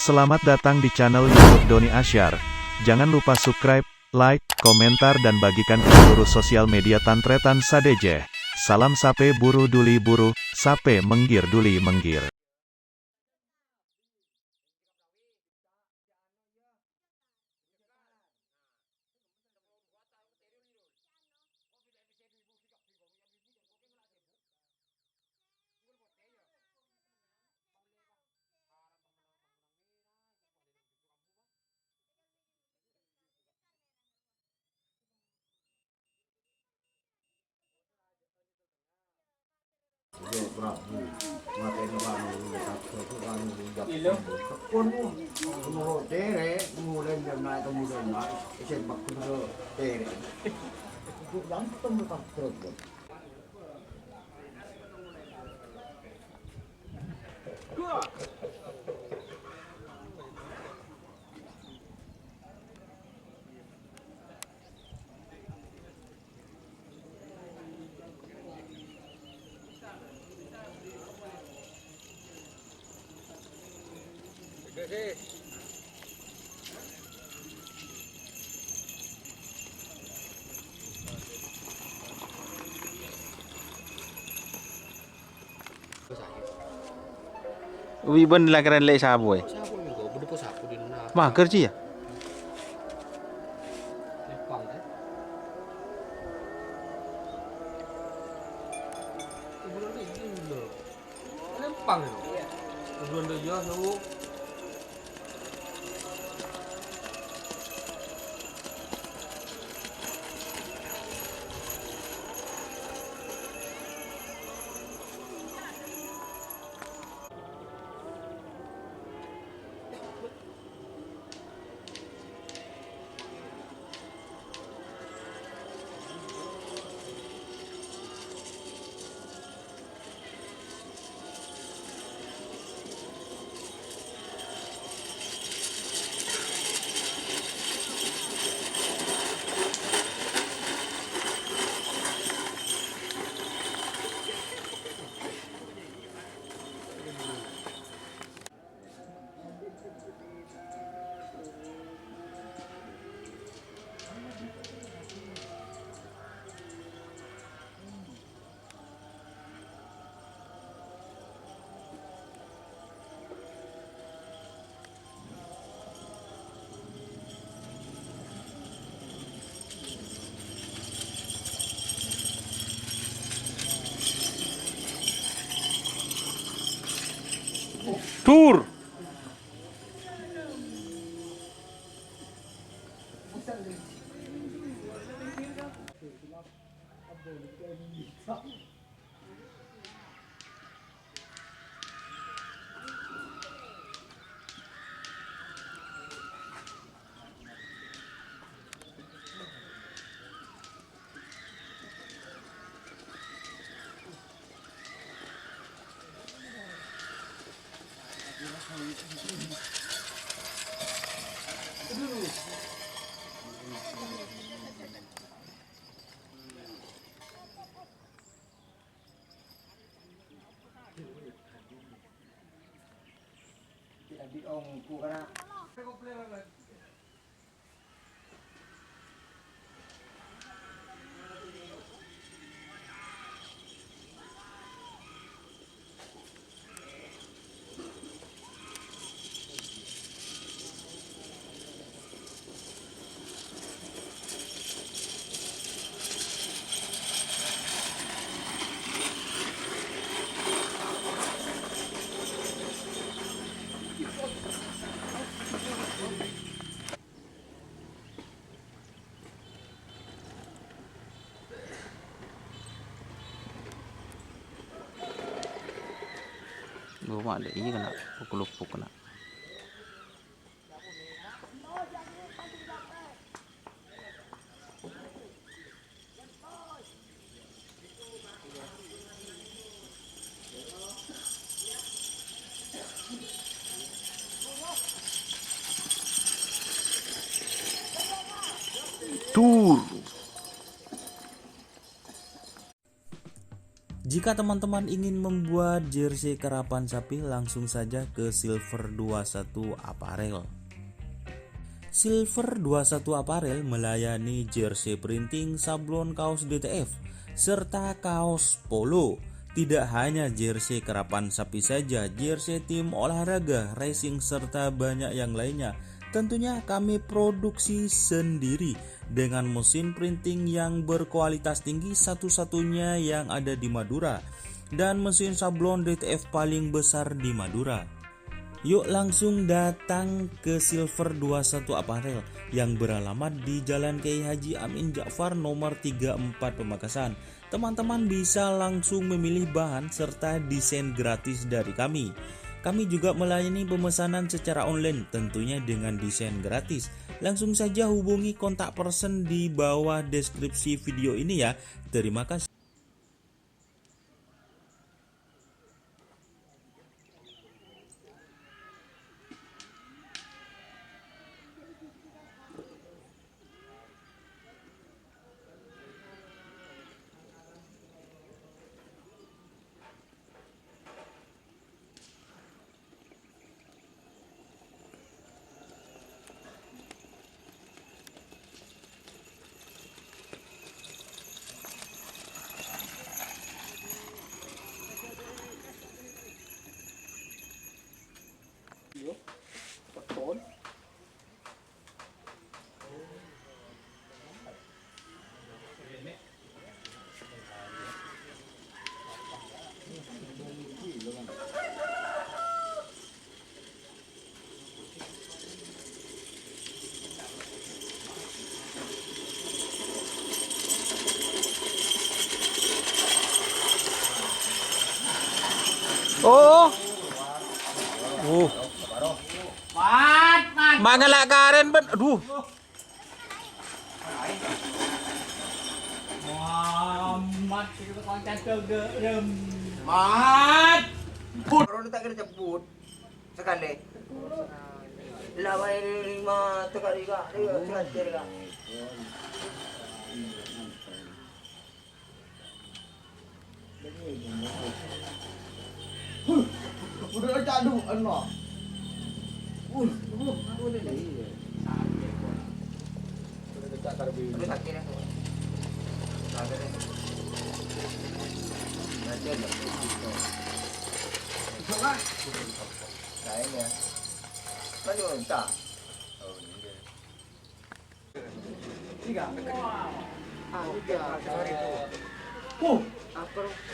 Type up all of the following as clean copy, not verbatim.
Selamat datang di channel YouTube Doni Asyar. Jangan lupa subscribe, like, komentar dan bagikan ke seluruh sosial media Tantretan Sadeje. Salam sape buru duli buru, sape menggir duli menggir. Prabu mateni kami satu kami juga pun mau tere mulai jam kemudian naik isen bakul tere itu langsung tak terus Wiban lah keren lek sabu eh. Sapo juga, udah po sapo din na. Mah kerja ya? Lepang eh. Bulan ni gila. Lepang ni. Bulan dia ya lu. Tur. di ong ku kana Gua ada ini kena pukul kena. Tur. Jika teman-teman ingin membuat jersey karapan sapi, langsung saja ke Silver 21 Apparel. Silver 21 Apparel melayani jersey printing, sablon kaos DTF, serta kaos polo. Tidak hanya jersey karapan sapi saja, jersey tim olahraga, racing, serta banyak yang lainnya. Tentunya kami produksi sendiri dengan mesin printing yang berkualitas tinggi, satu-satunya yang ada di Madura, dan mesin sablon DTF paling besar di Madura. Yuk langsung datang ke Silver 21 Apparel yang beralamat di Jalan Kiai Haji Amin Ja'far nomor 34 Pamekasan. Teman-teman bisa langsung memilih bahan serta desain gratis dari kami. Kami juga melayani pemesanan secara online, tentunya dengan desain gratis. Langsung saja hubungi kontak person di bawah deskripsi video ini ya. Terima kasih. Oh. Mangalak karen bet. Aduh. Mat, kita konten gerem. Mat. Put. Orang tak kena jemput. Sekali. Lawai lima tekali kak. Sekali kak. Udah aja aduh enak.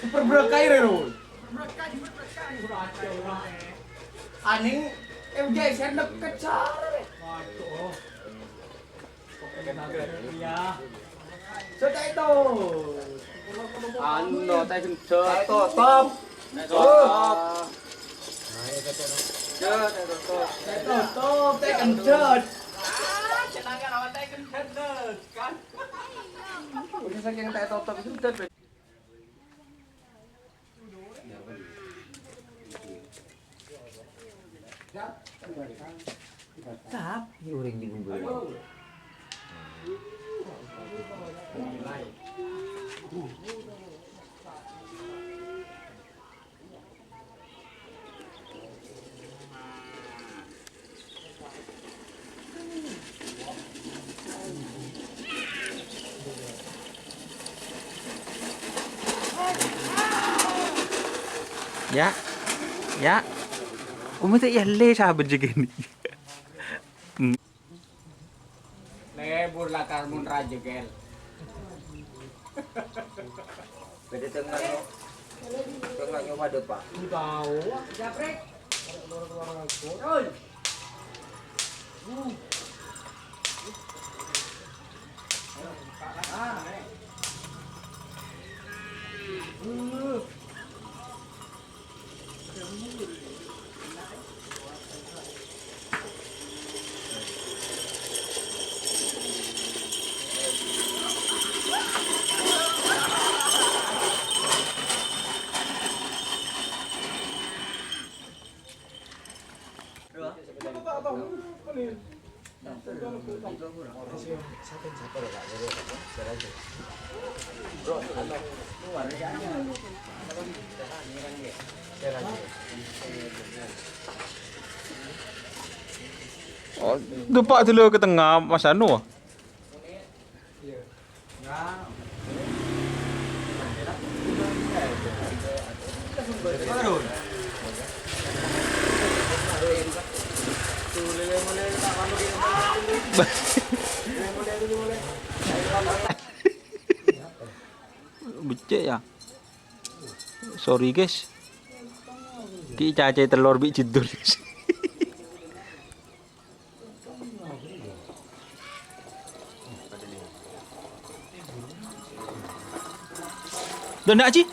Super berkah ini loh. Aning saya deket cara. Sudah itu. Anu tay kencet. Top. Top. Top, tay kencet. Cenangan awak tay kencet kan. Udah saking tay top itu kencet. Tapi orang di bumbu. Ya. Ya. Umi tak yalle sahabat juga ini. Lebur lah karmun raja gel. Beda tengahnya pada pak. Tahu. Japrek. Oi. Bro, Oh, depak dulu ke tengah Mas Anu. Becek ya. Sorry guys. Ki cace telur bi jedul. Dan nak Ci?